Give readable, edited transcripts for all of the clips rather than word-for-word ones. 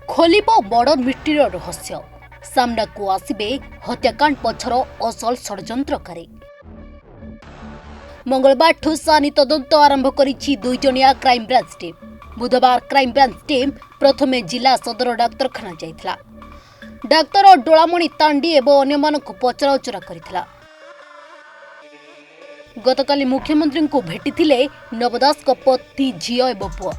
खोलिब बड़ मिट्टीर रहस्य सामना को आसबे हत्याकांड पछर असल षड्यंत्रकारी। मंगलवार ठुसानी तदंत आरंभ करिछि दुई जणिया क्राइमब्रांच टीम। बुधवार क्राइमब्रांच टीम प्रथमे जिला सदर डाक्तरखाना जाइथिला। डाक्तर डोलामणि तांडी एवं अन्यमानकु पचराउचरा करिथिला। गतकाली मुख्यमंत्री को भेटिथिले नवदास पति झियो एवं पुओ।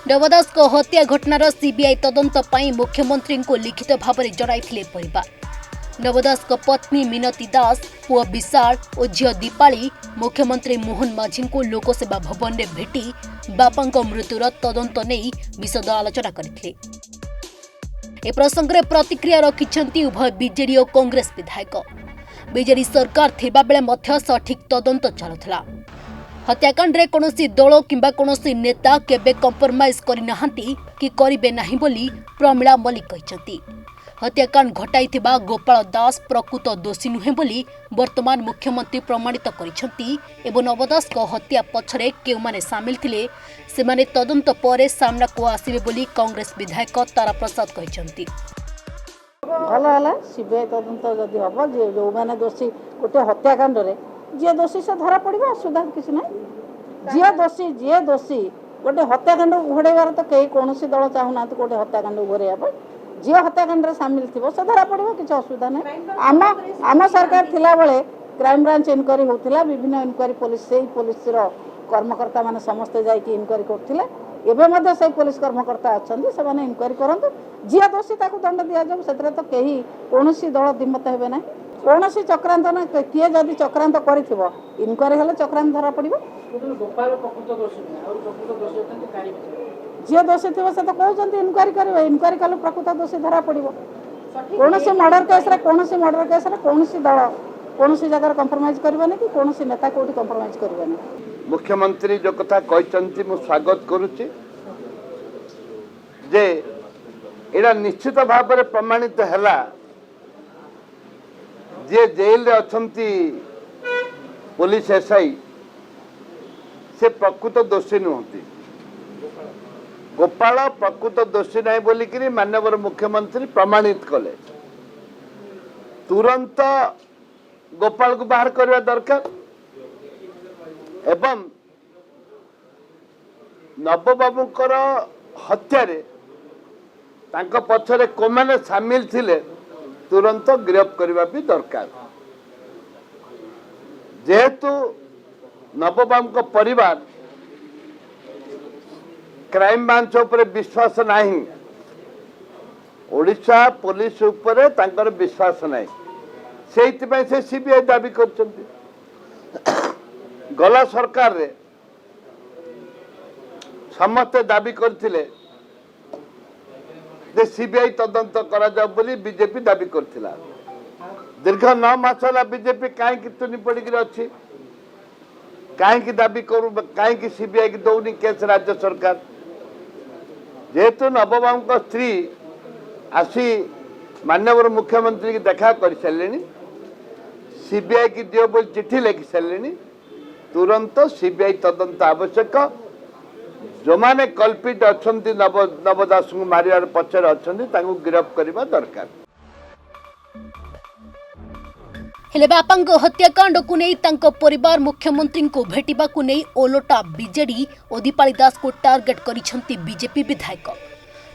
नवदास हत्या घटनार सीबीआई तदंत पाई मुख्यमंत्री को लिखित भाव में जणाइथिले परिवार। नवदास पत्नी मिनती दास, पुओ विशाल और झियो दीपाली मुख्यमंत्री मोहन माझी को लोकसेवा भवन में भेटी बापा मृत्युर तदंत नहीं विशद आलोचना करथिले। ए प्रसंग में प्रतिक्रिया रखिछन्ति उभय बीजेडी और कांग्रेस विधायक। बीजेडी सरकार थिबा बेले मध्य सठिक तदंत चलुथला। हत्याकांड रे कोनोसी दल किंबा कोनोसी नेता केबे कंप्रोमाइज करि नाहंती कि करिबे नाही बोली प्रमिला मलिक कहिसंती। हत्याकांड घटाइथिबा गोपाल दास प्रकृत दोषी नुहे बोली वर्तमान मुख्यमंत्री प्रमाणित करिसंती एवं नवदास को हत्या पछरे केउ माने शामिल थिले सेमाने तदंत परे सामना को आसीबे बोली कांग्रेस विधायक तारा प्रसाद कहिसंती। भल है सीबीआई तदंत जदि हम जो मैंने दोषी गोटे हत्याकांड रे जी दोषी से धरा पड़ा असुविधा किसी ना। जी दोषी गोटे हत्याकांड घोड़ार तो कई कौन दल चाहूना गोटे हत्याकांड घोड़ाइया जी हत्याकांड सामिल थी से धरा पड़ा किसी असुविधा ना। आम सरकार थिला बेले क्राइमब्रांच इनक्वारी होता विभिन्न इनक्वारी पुलिस से पुलिस कर्मकर्ता मैंने समस्ते जाइए इनक्वारी करते एवं से पुलिस कर्मकर्ता अच्छा से इनक्वारी करूँ जी दोषी दंड दि जाऊ से तो कहीं कौन दल दिमत हे ना कौन चक्रांत ना किए जदि चक्रांत कर इनक्वारी हेल्ले चक्रांत धरा पड़ो। जी दोषी थी से तो कहते इनक्वारी करेंगे इनक्वारी कले प्रकृत दोषी धरा पड़ो। कौन मर्डर केस कौन दल कौन जगह कंप्रोमाइज करवानी कि कौन नेता कौटी कंप्रोमाइज करवानी। मुख्यमंत्री जो कथा कहते मु स्वागत करुच्ची जे एड़ा निश्चित भाव में प्रमाणित है जे जेल रे अछंती पुलिस एसआई से प्रकृत दोषी नुहति। गोपाल प्रकृत दोषी नहीं बोलिकी माननीय मुख्यमंत्री प्रमाणित कले। तुरंत गोपाल को बाहर करने दरकार एवं नवबाबूकर हत्या पछरे कोमाने सामिल थिले तुरंत गिरफ्त करने भी दरकार। जेहेतु नवबाबू परिवार क्राइम ब्रांच उपर विश्वास नहीं, ओडिशा पुलिस उपर तांकर विश्वास नहीं, से सीबीआई दाबी कर गला सरकार रे समस्त दाबी करथिले जे सीबीआई तदंत करा जाऊ बोली बीजेपी दाबी करथिला। दीर्घ 9 मास होला बीजेपी काहे कि तुनी पड़ी अच्छी काहे कि दाबी करू काहे कि सीबीआई की दौनी केस राज्य सरकार। जेहेतु नवबाबू स्त्री आसी माननीय मुख्यमंत्री की देखा कर सारे सीबीआई की दियो बोल चिट्ठी लिखि सारे तुरंत सीबीआई तदंत आवश्यक। जो माने कल्पित अच्छा नवदास को मारियार पछरे अच्छा गिरफ्त करने दरकार। हेले बापा हत्याकांड को नहीं तांको परिवार मुख्यमंत्री को भेटिबा को नहीं ओलोटा बीजेडी और दीपाली दास को टार्गेट करिसंती बीजेपी विधायक।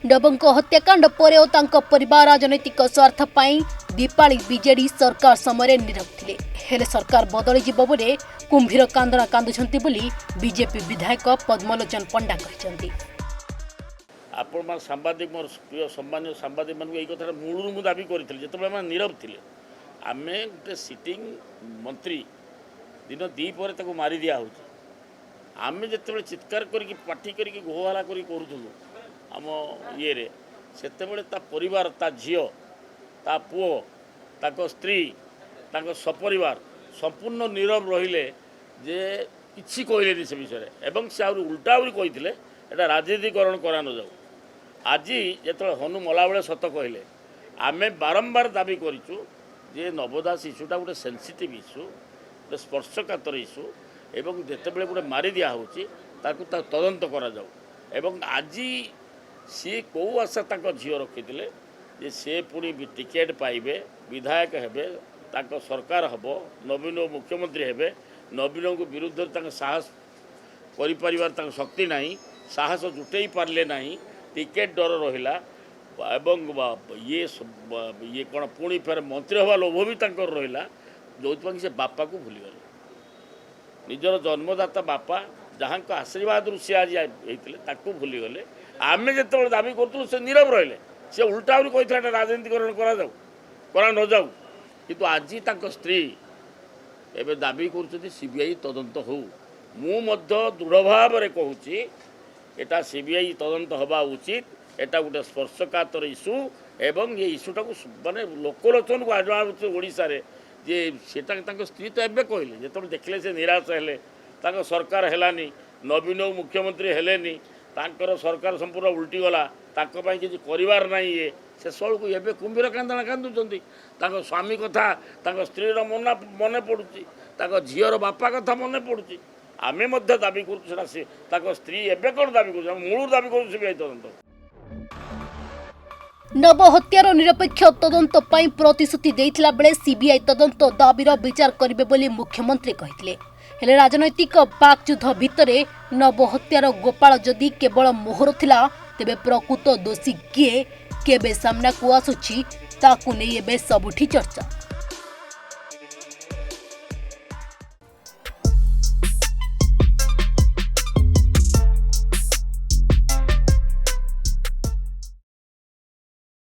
नवंको हत्याकांड पर और तांको परिवार राजनैतिक स्वार्थ पाई दीपाली बीजेडी सरकार समय नीरव थिले। हेले सरकार बदली जीव बोले कुंभीर कांदना कांदुछंती बोली बीजेपी विधायक पद्मलोचन पंडा कहते। आपण मान सांबादिक मोर प्रिय सम्मानीय सांबादिक मान यही कथा मूलरू मु दाबी करथिले जेतबे मान नीरव थिले आमे गोटे सिटिंग मंत्री दिन 2 पर ताको मारी दिया होची। आमे जेतबे चित्कार करके पार्टी करके घोहाला करी करूथुलु आम ये रे सेतेबेले ता परिवार ता झियो ता पुओ ताको स्त्री ताको सपरिवार संपूर्ण नीरव रहिले जे किछि कहले से विषय एवं से उल्टा आउरी कहिथिले एटा राजनीतिकरण करा न जाऊ। आज जो हनु मला बेले सत कहले आमे बारंबार दाबी करूँ जे नवदास इश्यूटा गोटे सेनसीटिव इश्यू गोटे स्पर्शकातर इश्यू एवं जितेबले गोटे मारी दिया होची ताकू तदंत करा जाऊ एवं आज सी कौ आशा झील रखी जे से पुणी टिकेट पाइबे विधायक हेबे तांको सरकार हम नवीन मुख्यमंत्री हेबे नवीन को विरुद्ध साहस कर शक्ति नहीं साहस जुटे पारे ना टिकेट डर रहा एवं ये कौन पुणी फेर मंत्री हवा लोभ भी रहा जो से बापा को भूलीगले निजर जन्मदाता बापा जहाँ आशीर्वाद सी आज होते भूलीगले आम जो दाबी करूँ से नीरव रहिले से उल्टा आहुरी कही राजनीतिकरण करा न जाऊ किंतु आज स्त्री एवं दाबी कर सीबीआई तदंत हो मु दृढ़ भाव कहूँ एटा सीबीआई तदंत हवा उचित एटा गोटे स्पर्शकातर इश्यू एवं ये इश्यूटा को माने लोकलोचन को आना ओडिशा रे जे सेटा स्त्री तो एवं कहले जो देखले से निराश हेले सरकार हेलानी नवीन मुख्यमंत्री हेलेनी तांकर सरकार संपूर्ण उल्टी गला किसी करिवार नहीं ये से सब को एवं कुंभीर कांदना कांदुचंती स्वामी कथा स्त्रीर मन पड़ुची झीर बापा कथा मन पड़ुची आमे मध्य दाबी करूँ स्त्री एवं कौन दाबी कर मूल दाबी करूँ सीबीआई तदंत नव हत्यार निरपेक्ष तदंत पाई प्रतिश्रुति देइथिला बेले सीबीआई तदंत दाबीर विचार करिबे बोली मुख्यमंत्री कहिथिले हेले राजनैतिक बाकयुद्ध भितरे नव हत्यार गोपाल जदि केवल मोहर थिला तेबे प्रकृत दोषी किए केबे सामना को आसुछि ताकू नै एबे सबुठी चर्चा।